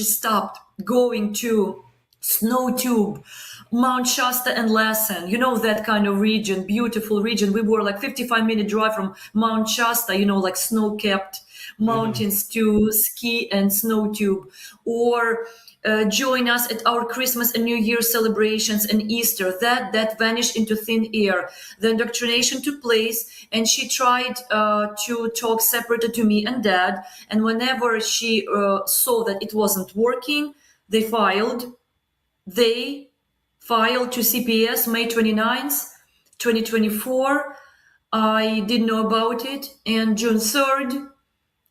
she stopped going to Snow Tube, Mount Shasta and Lassen, that kind of region, beautiful region. We were like 55-minute drive from Mount Shasta, like snow-capped mountains to ski and Snow Tube, or join us at our Christmas and New Year celebrations and Easter. That vanished into thin air. The indoctrination took place, and she tried to talk separately to me and Dad. And whenever she saw that it wasn't working, they filed to CPS May 29th, 2024. I didn't know about it. And June 3rd,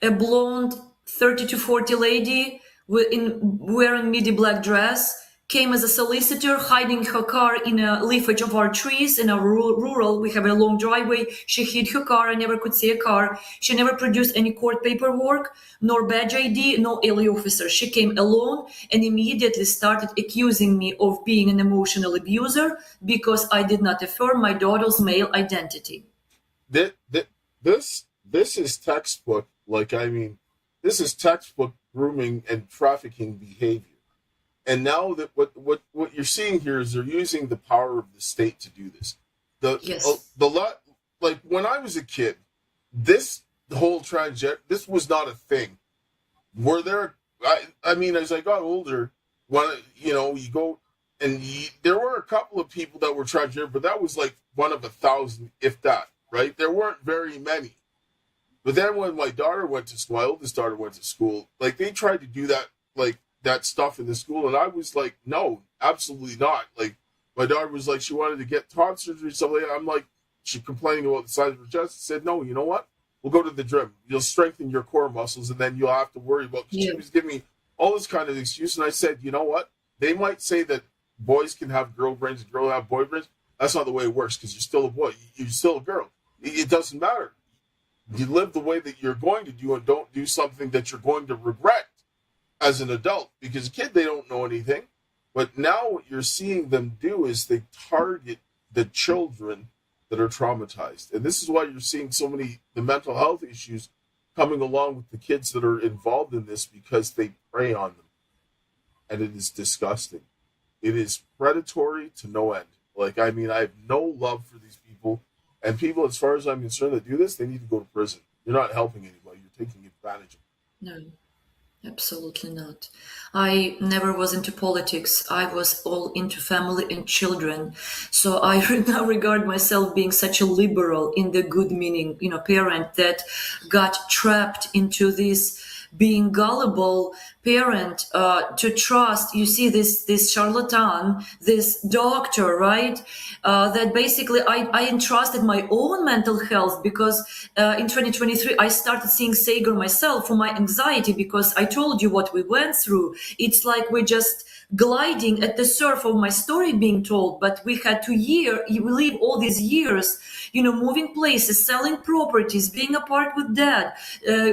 a blonde 30 to 40 lady wearing midi black dress came as a solicitor, hiding her car in a leafage of our trees. In our rural, we have a long driveway. She hid her car. I never could see a car. She never produced any court paperwork, nor badge ID, no Ellie officer. She came alone and immediately started accusing me of being an emotional abuser because I did not affirm my daughter's male identity. This is textbook. This is textbook grooming and trafficking behavior. And now that what you're seeing here is they're using the power of the state to do this. Like when I was a kid, this whole this was not a thing. Were there? I mean, as I got older, you go and there were a couple of people that were transgender, but that was like one of 1,000, if that. Right? There weren't very many. But then when my daughter went to school, my oldest daughter went to school, like they tried to do that stuff in the school, and I was like, no, absolutely not. Like my daughter was like, she wanted to get top surgery, stuff like that. I'm like, she's complaining about the size of her chest. I said, no, you know what? We'll go to the gym. You'll strengthen your core muscles, and then you'll have to worry about. She was giving me all this kind of excuse, and I said, you know what? They might say that boys can have girl brains and girls have boy brains. That's not the way it works because you're still a boy. You're still a girl. It doesn't matter. You live the way that you're going to do and don't do something that you're going to regret as an adult. Because a kid, they don't know anything. But now what you're seeing them do is they target the children that are traumatized. And this is why you're seeing so many the mental health issues coming along with the kids that are involved in this, because they prey on them. And it is disgusting. It is predatory to no end. Like, I mean, I have no love for these people. And people, as far as I'm concerned, that do this, they need to go to prison. You're not helping anybody. You're taking advantage of them. No, absolutely not. I never was into politics. I was all into family and children. So I now regard myself being such a liberal, in the good meaning, parent that got trapped into this being gullible parent to trust. You see this charlatan, this doctor, right? That basically I entrusted my own mental health, because in 2023 I started seeing Sager myself for my anxiety, because I told you what we went through. It's like we're just gliding at the surf of my story being told, but we had we live all these years, moving places, selling properties, being apart with Dad,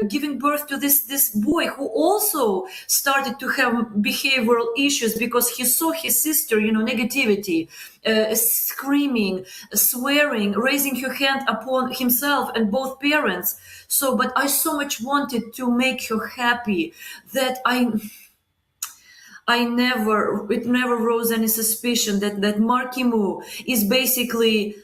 giving birth to this boy who also started to have behavioral issues because he saw his sister, negativity, screaming, swearing, raising her hand upon himself and both parents. So, but I so much wanted to make her happy that it never rose any suspicion that Marky Moo is basically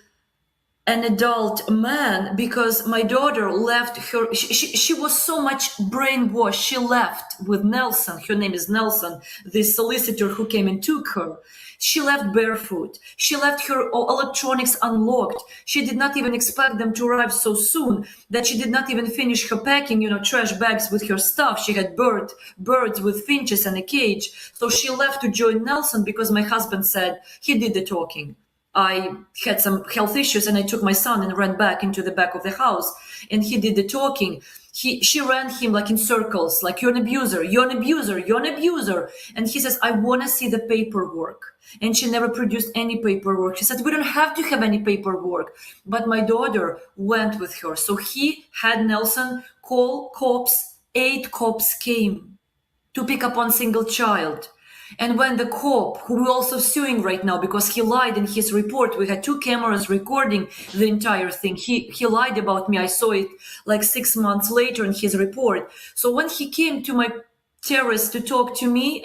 an adult man, because my daughter left her. She was so much brainwashed. She left with Nelson. Her name is Nelson, the solicitor who came and took her. She left barefoot. She left her electronics unlocked. She did not even expect them to arrive so soon, that she did not even finish her packing, trash bags with her stuff. She had birds with finches and a cage. So she left to join Nelson because my husband said he did the talking. I had some health issues and I took my son and ran back into the back of the house, and he did the talking. She ran him like in circles, like, you're an abuser, you're an abuser, you're an abuser. And he says, I want to see the paperwork. And she never produced any paperwork. She said, we don't have to have any paperwork. But my daughter went with her. So he had Nelson call cops. 8 cops came to pick up one single child. And when the cop, who we're also suing right now because he lied in his report, we had 2 cameras recording the entire thing. He lied about me. I saw it like 6 months later in his report. So when he came to my terrorist to talk to me.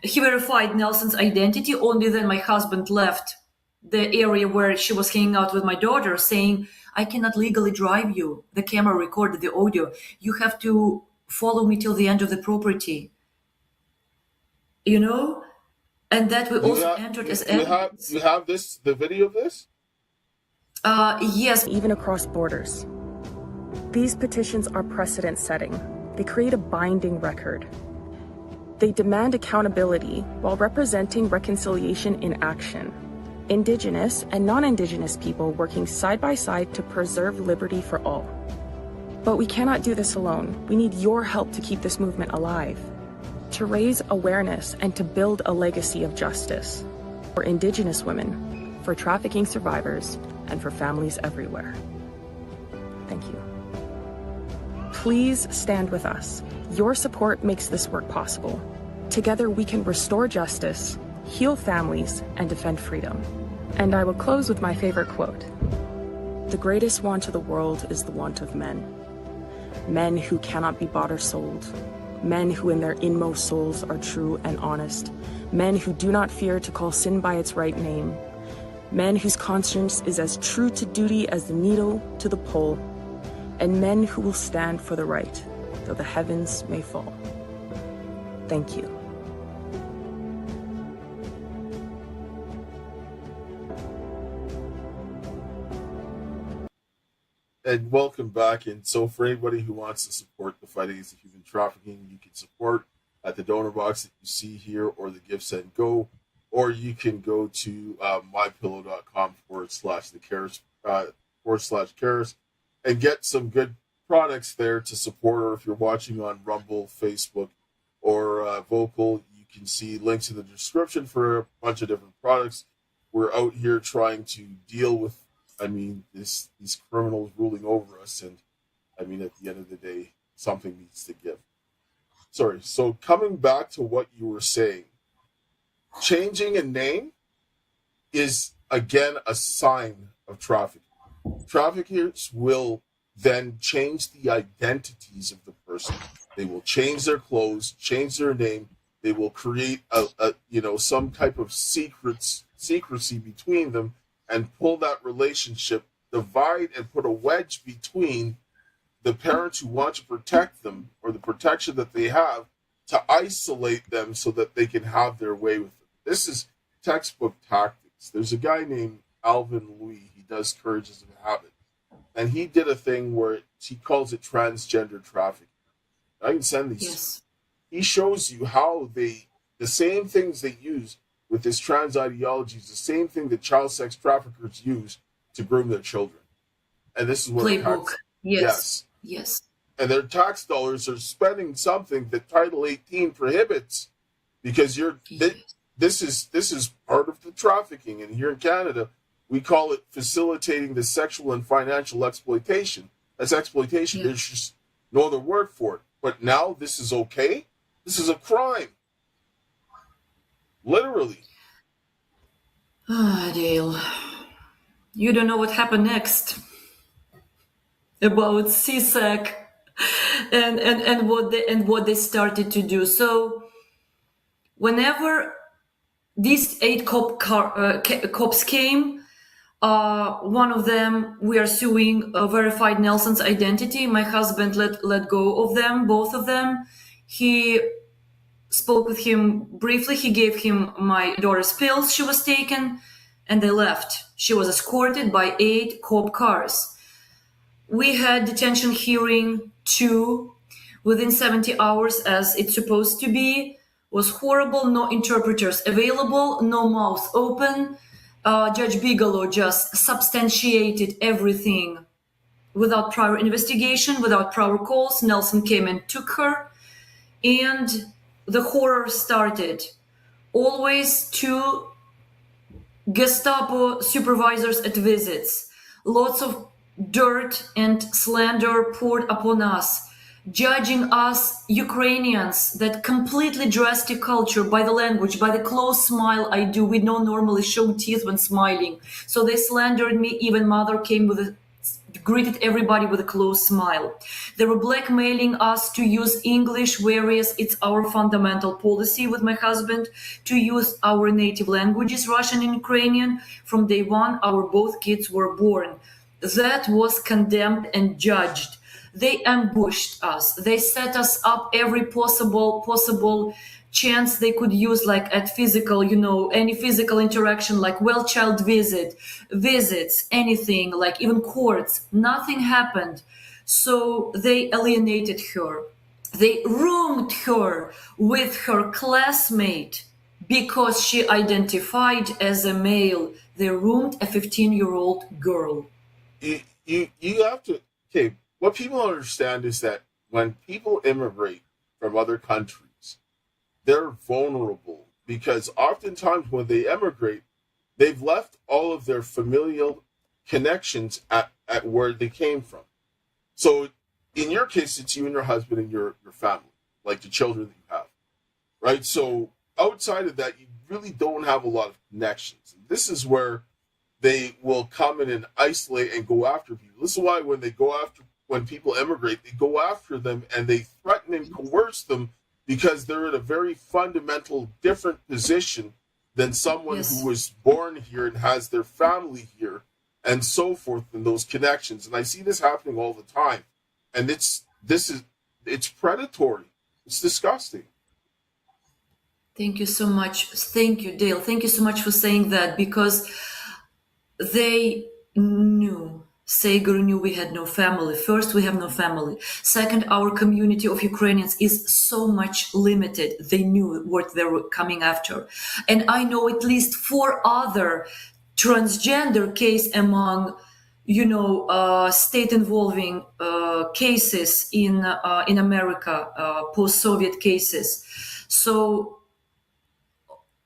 He verified Nelson's identity. Only then my husband left the area where she was hanging out with my daughter, saying, I cannot legally drive you. The camera recorded the audio. You have to follow me till the end of the property. You know? And that we also entered as evidence. You have the video of this? Yes. Even across borders. These petitions are precedent-setting. They create a binding record. They demand accountability while representing reconciliation in action. Indigenous and non-Indigenous people working side by side to preserve liberty for all. But we cannot do this alone. We need your help to keep this movement alive, to raise awareness and to build a legacy of justice for Indigenous women, for trafficking survivors, and for families everywhere. Thank you. Please stand with us. Your support makes this work possible. Together we can restore justice, heal families, and defend freedom. And I will close with my favorite quote. The greatest want of the world is the want of men. Men who cannot be bought or sold. Men who in their inmost souls are true and honest. Men who do not fear to call sin by its right name. Men whose conscience is as true to duty as the needle to the pole. And men who will stand for the right, though the heavens may fall. Thank you. And welcome back. And so for anybody who wants to support the fight against the human trafficking, you can support at the donor box that you see here or the Give Send Go, or you can go to mypillow.com /cares and get some good products there to support. Or if you're watching on Rumble, Facebook, or Vocal, you can see links in the description for a bunch of different products. We're out here trying to deal with these criminals ruling over us, and at the end of the day, something needs to give. Sorry, so coming back to what you were saying, changing a name is, again, a sign of trafficking. Traffickers will then change the identities of the person. They will change their clothes, change their name. They will create some type of secrecy between them, and pull that relationship, divide and put a wedge between the parents who want to protect them, or the protection that they have, to isolate them so that they can have their way with them. This is textbook tactics. There's a guy named Alvin Louis. He does Courage as a Habit. And he did a thing where he calls it transgender trafficking. I can send these. Yes. He shows you how the same things they use with this trans ideology is the same thing that child sex traffickers use to groom their children. And this is what playbook. Yes. And their tax dollars are spending something that Title 18 prohibits, because this is part of the trafficking. And here in Canada, we call it facilitating the sexual and financial exploitation. That's exploitation. Yeah. There's just no other word for it. But now this is okay? This is a crime. Literally. Dale, you don't know what happened next about CSEC and what they started to do. So whenever these 8 cops came, one of them, we are suing, verified Nelson's identity. My husband let go of them, both of them. He spoke with him briefly. He gave him my daughter's pills she was taken, and they left. She was escorted by 8 cop cars. We had detention hearing 2 within 70 hours, as it's supposed to be. Was horrible. No interpreters available, no mouth open. Judge Bigelow just substantiated everything without prior investigation, without prior calls. Nelson came and took her, and the horror started. Always 2 Gestapo supervisors at visits. Lots of dirt and slander poured upon us, judging us Ukrainians that completely drastic culture by the language, by the close smile I do. We don't normally show teeth when smiling. So they slandered me. Even mother came with a greeted everybody with a close smile. They were blackmailing us to use English, whereas it's our fundamental policy with my husband to use our native languages, Russian and Ukrainian. From day one, our both kids were born. That was condemned and judged. They ambushed us. They set us up every possible chance they could use, like at physical, any physical interaction, like child visits, anything, like even courts. Nothing happened. So they alienated her. They roomed her with her classmate because she identified as a male. They roomed a 15-year-old girl. You have to, okay, what people don't understand is that when people immigrate from other countries, they're vulnerable because oftentimes when they emigrate, they've left all of their familial connections at where they came from. So in your case, it's you and your husband and your family, like the children that you have, right? So outside of that, you really don't have a lot of connections. And this is where they will come in and isolate and go after people. This is why when people emigrate, they go after them and they threaten and coerce them because they're in a very fundamental different position than someone who was born here and has their family here and so forth and those connections. And I see this happening all the time. And it's predatory. It's disgusting. Thank you so much. Thank you, Dale. Thank you so much for saying that, because they knew. Sagar knew we had no family. First, we have no family. Second, our community of Ukrainians is so much limited. They knew what they were coming after. And I know at least 4 other transgender case among, state involving cases in America, post-Soviet cases. So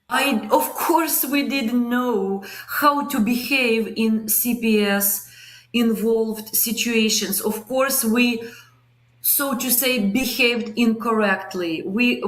of course, we didn't know how to behave in CPS involved situations. Of course, we, so to say, behaved incorrectly. We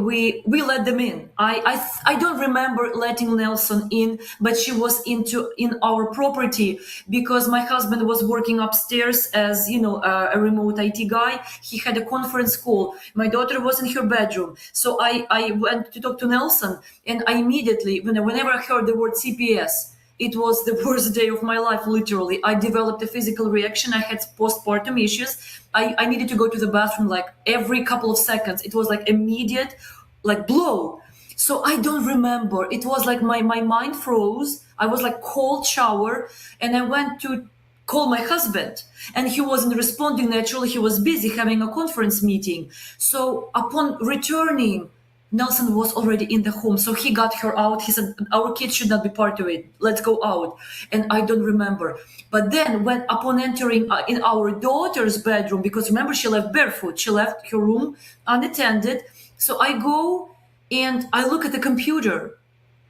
let them in. I don't remember letting Nelson in, but she was in our property because my husband was working upstairs as a remote IT guy. He had a conference call. My daughter was in her bedroom, so I went to talk to Nelson, and I immediately, whenever I heard the word CPS, it was the worst day of my life, literally. I developed a physical reaction. I had postpartum issues. I needed to go to the bathroom like every couple of seconds. It was like immediate, like blow. So I don't remember. It was like my mind froze. I was like cold shower, and I went to call my husband, and he wasn't responding naturally. He was busy having a conference meeting. So upon returning, Nelson was already in the home, so he got her out. He said, our kids should not be part of it. Let's go out. And I don't remember. But then upon entering in our daughter's bedroom, because remember, she left barefoot. She left her room unattended. So I go and I look at the computer,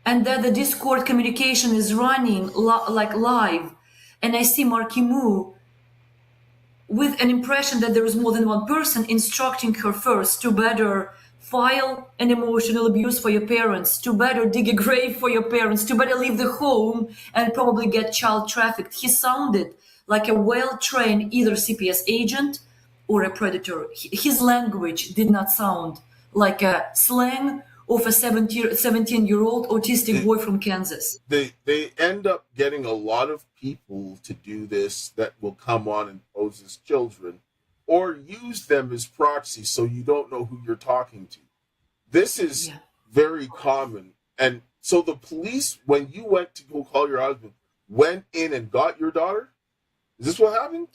and then the Discord communication is running live. And I see Marky Moo with an impression that there is more than one person instructing her first to better file an emotional abuse for your parents, to better dig a grave for your parents, to better leave the home and probably get child trafficked. He sounded like a well-trained either CPS agent or a predator. His language did not sound like a slang of a 17-year-old autistic boy from Kansas. They end up getting a lot of people to do this that will come on and pose as children, or use them as proxies so you don't know who you're talking to. This is very common. And so the police, when you went to go call your husband, went in and got your daughter? Is this what happened?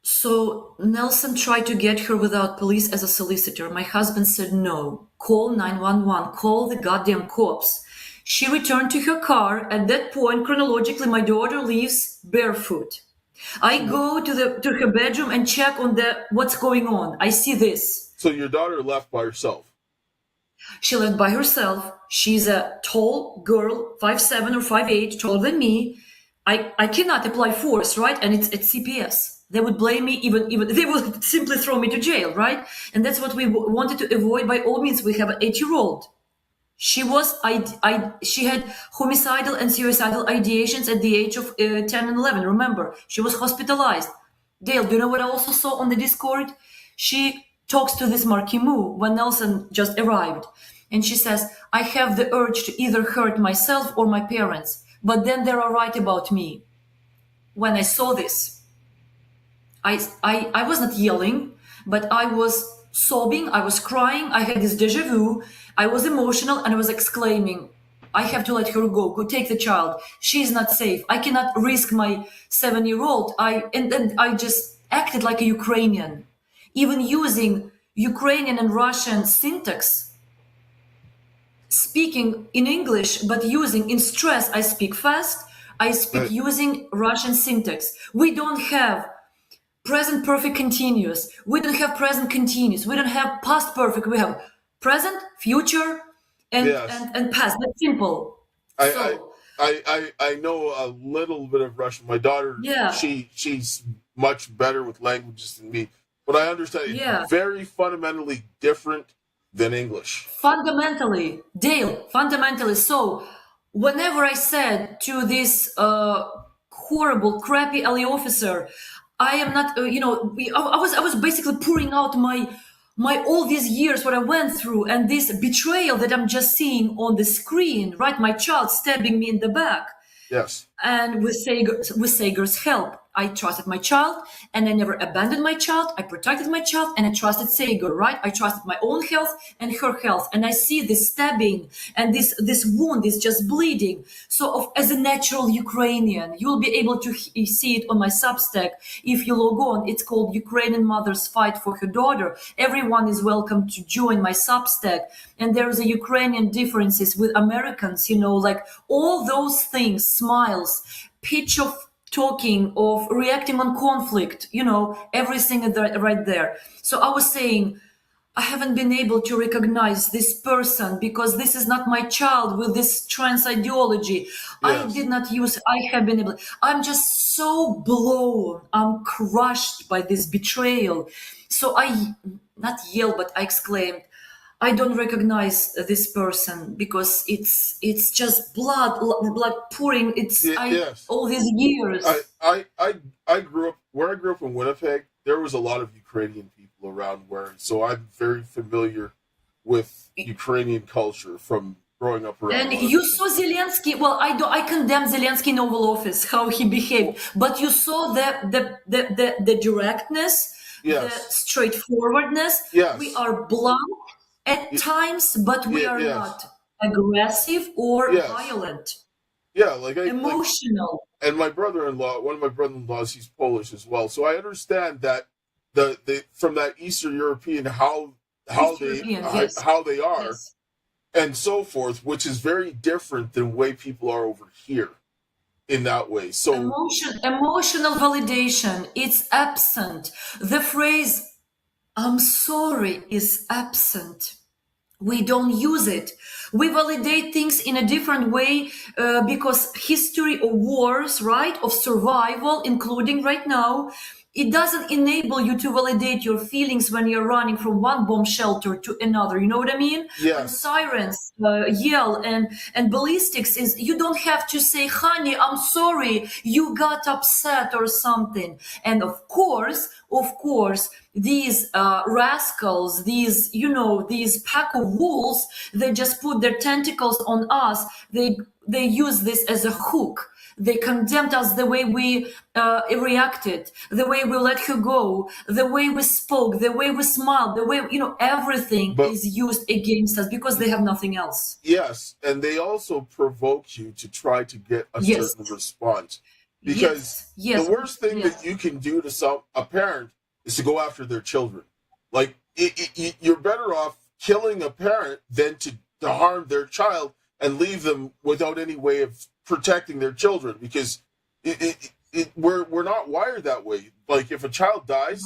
So Nelson tried to get her without police as a solicitor. My husband said, no, call 911, call the goddamn cops. She returned to her car. At that point, chronologically, my daughter leaves barefoot. I go to her bedroom and check on what's going on. I see this. So your daughter left by herself? She left by herself. She's a tall girl, 5'7" or 5'8", taller than me. I cannot apply force, right? And it's CPS. They would blame me, even they would simply throw me to jail, right? And that's what we wanted to avoid by all means. We have an 8-year-old. She had homicidal and suicidal ideations at the age of 10 and 11. Remember, she was hospitalized. Dale, do you know what I also saw on the Discord? She talks to this Marky Moo when Nelson just arrived. And she says, I have the urge to either hurt myself or my parents, but then they are right about me. When I saw this, I was not yelling, but I was sobbing, I was crying, I had this deja vu, I was emotional, and I was exclaiming, I have to let her go take the child. She's not safe. I cannot risk my 7-year-old. And then I just acted like a Ukrainian, even using Ukrainian and Russian syntax, speaking in English, but using in stress, I speak fast, I speak Right. using Russian syntax. We don't have present perfect continuous. We don't have present continuous. We don't have past perfect. We have present, future, and Yes. and past. That's simple. I, So I know a little bit of Russian. My daughter, yeah, she's much better with languages than me, but I understand yeah. it's very fundamentally different than English. Fundamentally, Dale, fundamentally. So whenever I said to this horrible, crappy Ellie officer, I am not, I was basically pouring out my all these years what I went through and this betrayal that I'm just seeing on the screen, right? My child stabbing me in the back. Yes. And with Sager's help, I trusted my child and I never abandoned my child. I protected my child and I trusted Sager, right? I trusted my own health and her health. And I see this stabbing and this wound is just bleeding. So as a natural Ukrainian, you'll be able to see it on my Substack. If you log on, it's called Ukrainian Mothers Fight for Her Daughter. Everyone is welcome to join my Substack. And there is a Ukrainian differences with Americans, like all those things, smiles, pitch of talking, of reacting on conflict, everything is right there. So I was saying, I haven't been able to recognize this person because this is not my child with this trans ideology. I Yes. did not use, I have been able, I'm just so blown, I'm crushed by this betrayal. So I not yelled, but I exclaimed, I don't recognize this person because it's just blood pouring. Yes. All these years. I grew up where I grew up in Winnipeg. There was a lot of Ukrainian people around so I'm very familiar with Ukrainian culture from growing up around. And you saw Zelensky. Well, I condemn Zelensky in Oval Office how he behaved, but you saw the directness, Yes. the straightforwardness. Yes. We are blunt at times, but we are Yes. not aggressive or Yes. violent. Yeah, Emotional. and my brother-in-law, one of my brother-in-laws, he's Polish as well. So I understand that the from that Eastern European how European, yes. how they are Yes. and so forth, which is very different than the way people are over here in that way. So Emotional validation, it's absent. The phrase I'm sorry is absent. We don't use it. We validate things in a different way because history of wars, right, of survival, including right now, it doesn't enable you to validate your feelings when you're running from one bomb shelter to another. You know what I mean? Yes. When sirens yell and ballistics is, you don't have to say, honey, I'm sorry, you got upset or something. And of course, these rascals, these pack of wolves, they just put their tentacles on us. They use this as a hook. They condemned us the way we reacted, the way we let her go, the way we spoke, the way we smiled, the way, everything is used against us because they have nothing else. Yes, and they also provoke you to try to get a Yes. certain response. Because Yes. the worst thing that you can do to a parent is to go after their children. Like, you're better off killing a parent than to harm their child and leave them without any way of protecting their children, because we're not wired that way. Like, if a child dies,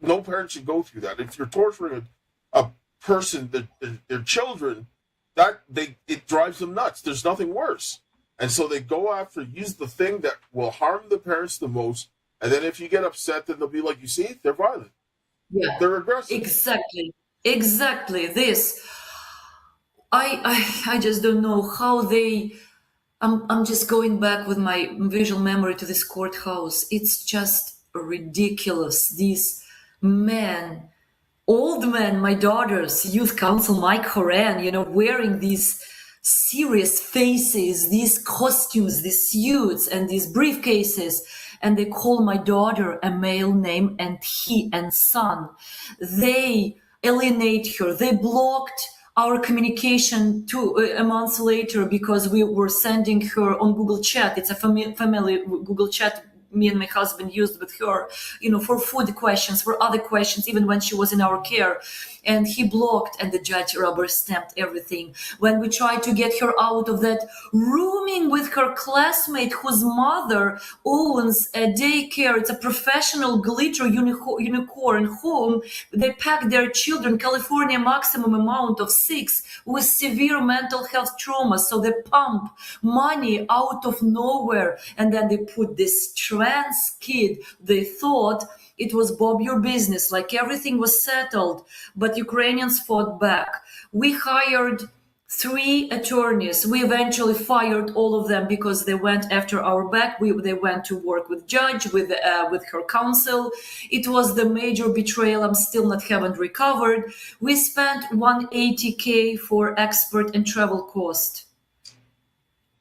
no parent should go through that. If you're torturing a person, their children, it drives them nuts. There's nothing worse. And so they go after, use the thing that will harm the parents the most. And then if you get upset, then they'll be like, you see, they're violent. Yeah. They're aggressive. Exactly. This. I just don't know how they. I'm just going back with my visual memory to this courthouse. It's just ridiculous. These men, old men, my daughter's youth council, Mike Horan, wearing these serious faces, these costumes, these suits, and these briefcases. And they call my daughter a male name and he and son. They alienate her. They blocked our communication a month later because we were sending her on Google Chat. It's a family Google Chat me and my husband used with her, for food questions, for other questions, even when she was in our care. And he blocked, and the judge rubber stamped everything. When we tried to get her out of that rooming with her classmate whose mother owns a daycare, it's a professional glitter unicorn home. They pack their children, California maximum amount of 6, with severe mental health trauma. So they pump money out of nowhere, and then they put this trans kid. They thought it was Bob your business, like everything was settled, but Ukrainians fought back. We hired 3 attorneys. We eventually fired all of them because they went after our back. They went to work with judge, with her counsel. It was the major betrayal. I'm still haven't recovered. We spent $180K for expert and travel cost.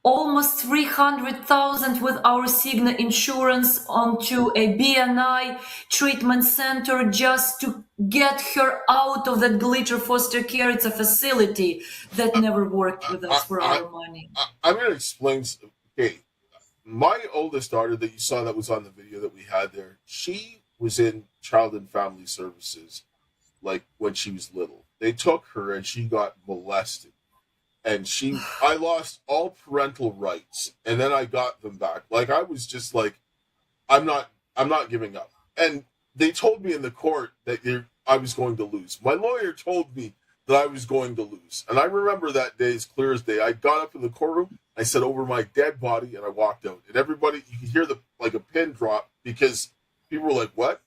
Almost 300,000 with our Cigna insurance onto a BNI treatment center just to get her out of that glitter foster care. It's a facility that never worked with us for our money. I'm going to explain. Okay, my oldest daughter that you saw that was on the video that we had there, she was in Child and Family Services like when she was little. They took her and she got molested. And I lost all parental rights, and then I got them back. Like, I was just like, I'm not giving up. And they told me in the court that I was going to lose. My lawyer told me that I was going to lose. And I remember that day as clear as day. I got up in the courtroom, I said over my dead body, and I walked out. And everybody, you could hear like a pin drop because people were like, what?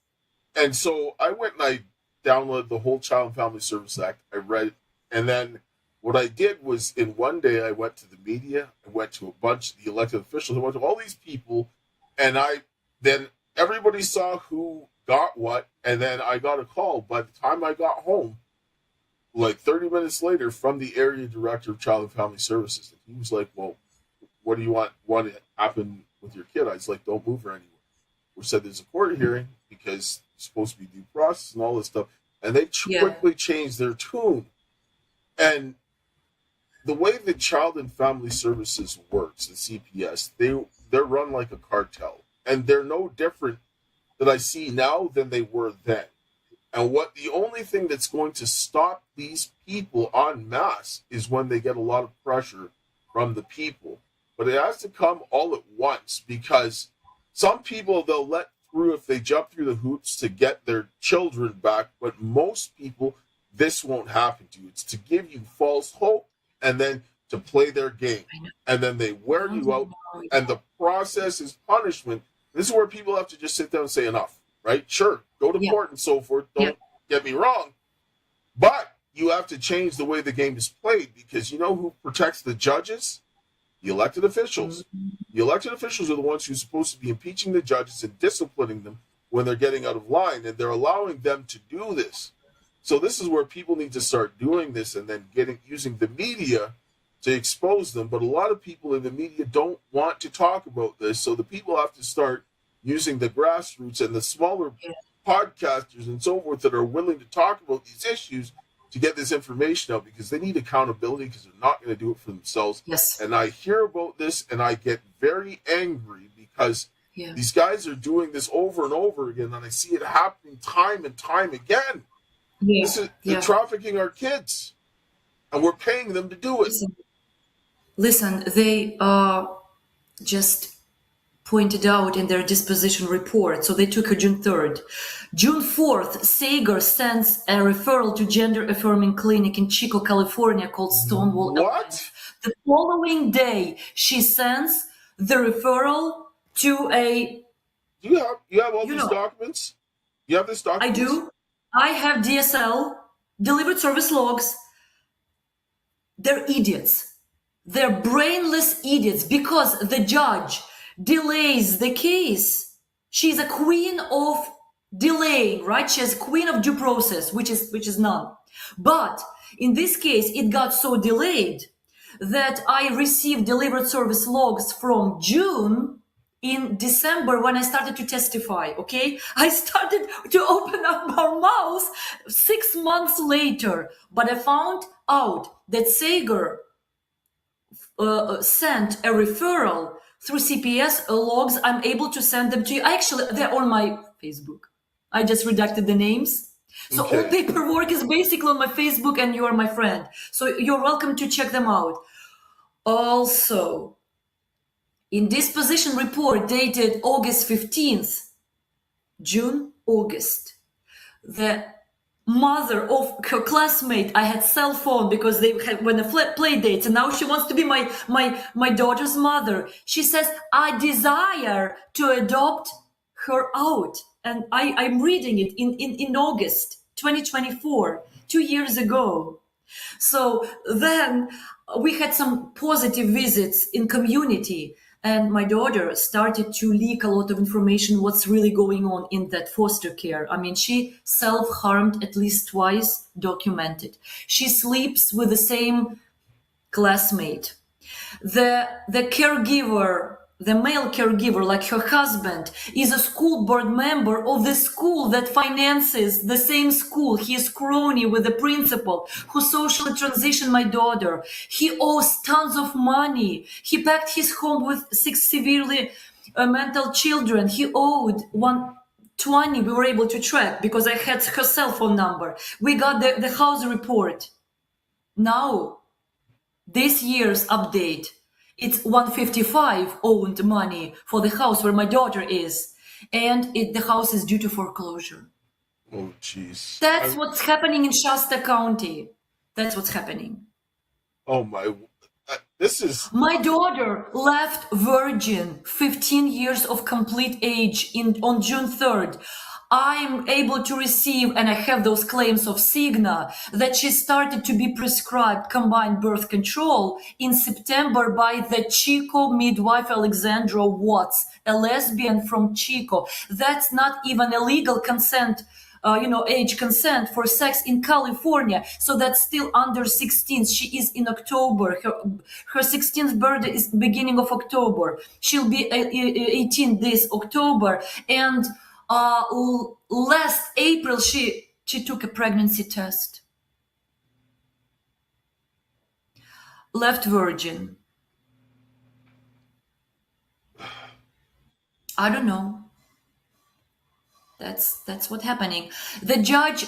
And so I went and I downloaded the whole Child and Family Service Act. I read it, and then what I did was, in one day, I went to the media, I went to a bunch of the elected officials, I went to all these people, and then everybody saw who got what, and then I got a call. By the time I got home, like 30 minutes later, from the area director of Child and Family Services, and he was like, well, what do you want to happen with your kid? I was like, don't move her anywhere. We said there's a court hearing because it's supposed to be due process and all this stuff, and they quickly changed their tune. And the way the Child and Family Services works, the CPS, they're run like a cartel. And they're no different that I see now than they were then. And the only thing that's going to stop these people en masse is when they get a lot of pressure from the people. But it has to come all at once, because some people they'll let through if they jump through the hoops to get their children back. But most people, this won't happen to you. It's to give you false hope, and then to play their game. And then they wear you out, and the process is punishment. This is where people have to just sit down and say enough, right? Sure, go to court and so forth. Don't get me wrong. But you have to change the way the game is played, because you know who protects the judges? The elected officials. The elected officials are the ones who are supposed to be impeaching the judges and disciplining them when they're getting out of line, and they're allowing them to do this. So this is where people need to start doing this, and then using the media to expose them. But a lot of people in the media don't want to talk about this, so the people have to start using the grassroots and the smaller podcasters and so forth that are willing to talk about these issues to get this information out, because they need accountability, because they're not going to do it for themselves. Yes. And I hear about this and I get very angry because these guys are doing this over and over again, and I see it happening time and time again. This is they're trafficking our kids, and we're paying them to do it. Listen, they just pointed out in their disposition report. So they took her June 3rd. June 4th, Sager sends a referral to gender-affirming clinic in Chico, California called Stonewall. What? The following day, she sends the referral to a... You have all these documents? You have this document? I do. I have DSL, delivered service logs. They're idiots. They're brainless idiots because the judge delays the case. She's a queen of delaying, right? She's queen of due process, which is none. But in this case, it got so delayed that I received delivered service logs from June in December when I started to testify, okay? I started to open up our mouths 6 months later, but I found out that Sager sent a referral through CPS logs. I'm able to send them to you. Actually, they're on my Facebook. I just redacted the names. So all paperwork is basically on my Facebook, and you are my friend. So you're welcome to check them out. Also, in disposition report dated August 15th, August, the mother of her classmate, I had cell phone because they had when the play dates, and now she wants to be my daughter's mother. She says, I desire to adopt her out. And I'm reading it in August 2024, 2 years ago. So then we had some positive visits in community, and my daughter started to leak a lot of information what's really going on in that foster care. I mean, she self-harmed at least twice, documented. She sleeps with the same classmate. The caregiver, the male caregiver, like her husband, is a school board member of the school that finances the same school. He is crony with the principal who socially transitioned my daughter. He owes tons of money. He packed his home with 6 severely mental children. He owed 120. We were able to track because I had her cell phone number. We got the house report. Now, this year's update, it's 155 owned money for the house where my daughter is, and the house is due to foreclosure. Oh, jeez. That's what's happening in Shasta County. That's what's happening. Oh my! This is My daughter left virgin, 15 years of complete age on June 3rd. I'm able to receive, and I have those claims of Cigna, that she started to be prescribed combined birth control in September by the Chico midwife Alexandra Watts, a lesbian from Chico. That's not even a legal consent, age consent for sex in California. So that's still under 16. She is in October. Her 16th birthday is beginning of October. She'll be 18 this October. And last April, she took a pregnancy test. Left virgin. I don't know. That's what's happening. The judge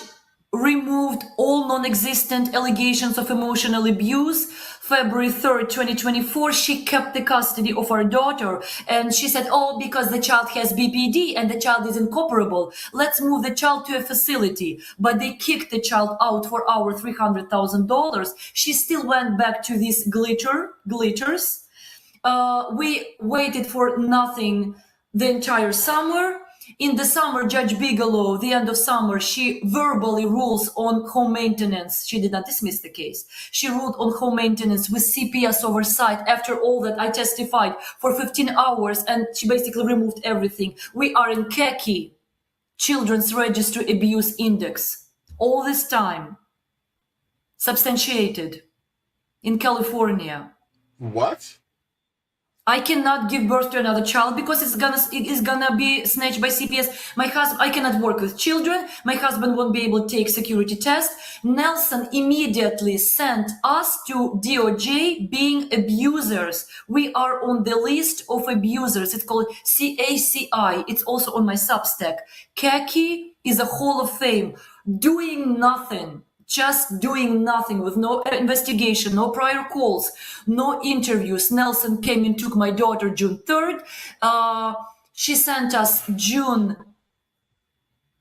removed all non-existent allegations of emotional abuse. February 3rd, 2024, she kept the custody of our daughter, and she said, oh, because the child has BPD and the child is incomparable, let's move the child to a facility. But they kicked the child out for our $300,000. She still went back to these glitters. We waited for nothing the entire summer. In the summer, Judge Bigelow, the end of summer, she verbally rules on home maintenance. She did not dismiss the case. She ruled on home maintenance with CPS oversight after all that I testified for 15 hours, and she basically removed everything. We are in CACI, Children's Register Abuse Index. All this time, substantiated in California. what? I cannot give birth to another child because it is gonna be snatched by CPS. I cannot work with children. My husband won't be able to take security test. Nelson immediately sent us to DOJ being abusers. We are on the list of abusers. It's called CACI. It's also on my Substack. CACI is a Hall of Fame. Doing nothing. Just doing nothing with no investigation, no prior calls, no interviews. Nelson came and took my daughter June 3rd. She sent us June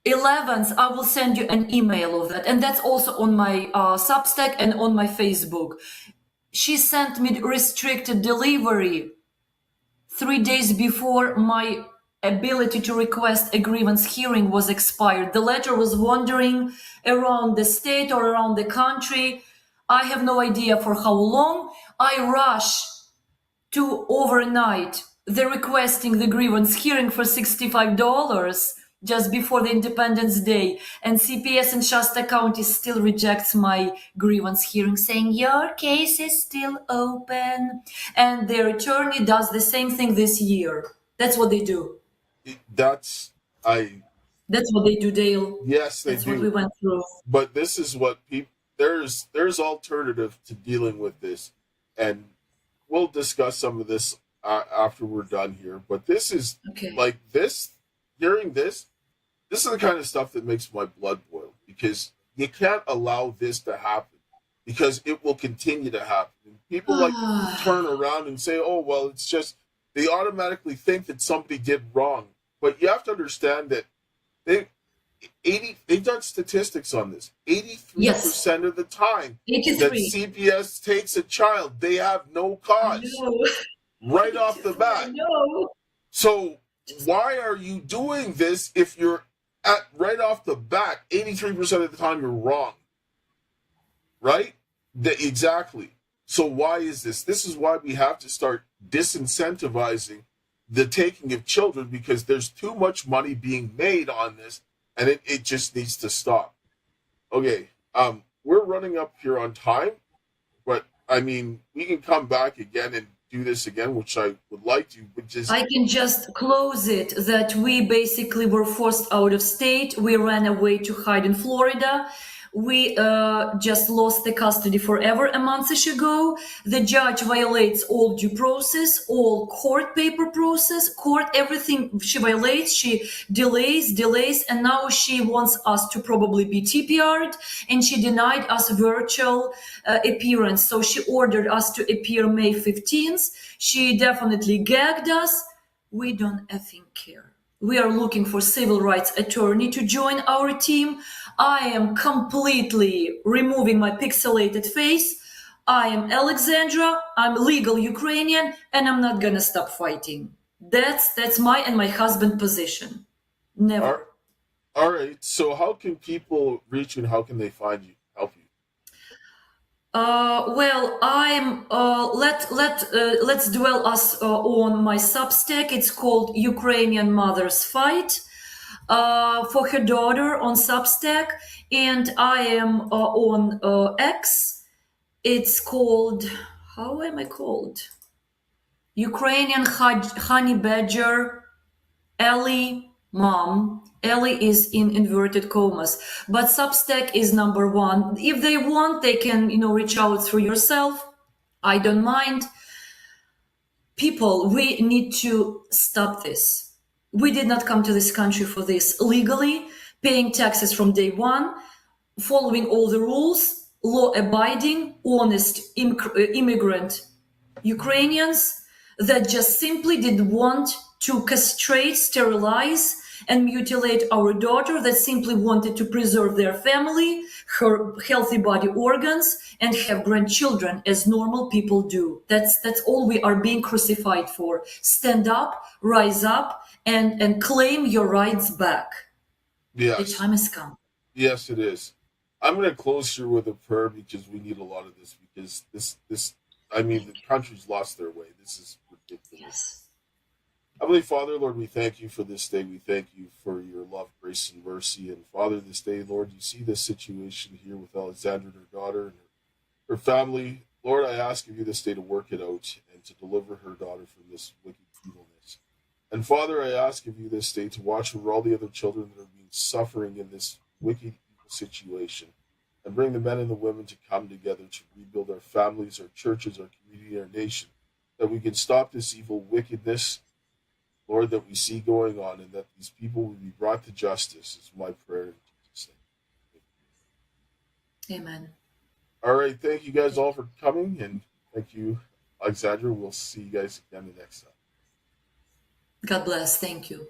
11th. I will send you an email of that. And that's also on my Substack and on my Facebook. She sent me restricted delivery 3 days before my ability to request a grievance hearing was expired. The letter was wandering around the state or around the country. I have no idea for how long. I rush to overnight. They're requesting the grievance hearing for $65 just before the Independence Day. And CPS in Shasta County still rejects my grievance hearing, saying, your case is still open. And their attorney does the same thing this year. That's what they do. That's what they do, Dale. Yes, they That's do. what we went through. But this is what people, there's alternative to dealing with this, and we'll discuss some of this after we're done here. But this is like this. Hearing this is the kind of stuff that makes my blood boil, because you can't allow this to happen, because it will continue to happen. And people like to turn around and say, "Oh, well, it's just," they automatically think that somebody did wrong. But you have to understand that they've done statistics on this. 83% of the time 83. that CPS takes a child, they have no cause right off the bat. So why are you doing this if you're at right off the bat, 83% of the time you're wrong? Right? Exactly. So why is this? This is why we have to start disincentivizing the taking of children, because there's too much money being made on this, and it just needs to stop. Okay, we're running up here on time, but I mean, we can come back again and do this again, which I would like to, but just... I can just close it that we basically were forced out of state. We ran away to hide in Florida. We just lost the custody forever a month ago. The judge violates all due process, all court paper process, court, everything she violates. She delays, and now she wants us to probably be TPR'd, and she denied us virtual appearance. So she ordered us to appear May 15th. She definitely gagged us. We don't effing care. We are looking for civil rights attorney to join our team. I am completely removing my pixelated face. I am Alexandra. I'm legal Ukrainian, and I'm not gonna stop fighting. That's my and my husband position. Never. All right. So how can people reach you, and how can they find you, help you? Well, I'm let's dwell us on my Substack. It's called Ukrainian Mothers Fight for her daughter on Substack, and I am on X. It's called, how am I called? Ukrainian Honey Badger Ellie Mom. Ellie is in inverted commas, but Substack is number one. If they want, they can, reach out through yourself. I don't mind. People, we need to stop this. We did not come to this country for this. Legally, paying taxes from day one, following all the rules, law-abiding, honest immigrant Ukrainians that just simply didn't want to castrate, sterilize, and mutilate our daughter, that simply wanted to preserve their family, her healthy body organs, and have grandchildren as normal people do. That's all we are being crucified for. Stand up, rise up, and claim your rights back. Yes. The time has come. Yes, it is. I'm going to close here with a prayer, because we need a lot of this, because this the country's lost their way. This is ridiculous. Yes. Heavenly Father, Lord, we thank you for this day. We thank you for your love, grace, and mercy. And Father, this day, Lord, you see this situation here with Alexandra and her daughter and her family. Lord, I ask of you this day to work it out and to deliver her daughter from this wicked evilness. And Father, I ask of you this day to watch over all the other children that are being suffering in this wicked, evil situation, and bring the men and the women to come together to rebuild our families, our churches, our community, our nation, that we can stop this evil wickedness, Lord, that we see going on, and that these people will be brought to justice, is my prayer in Jesus' name. Amen. All right. Thank you guys all for coming, and thank you, Alexandra. We'll see you guys again the next time. God bless. Thank you.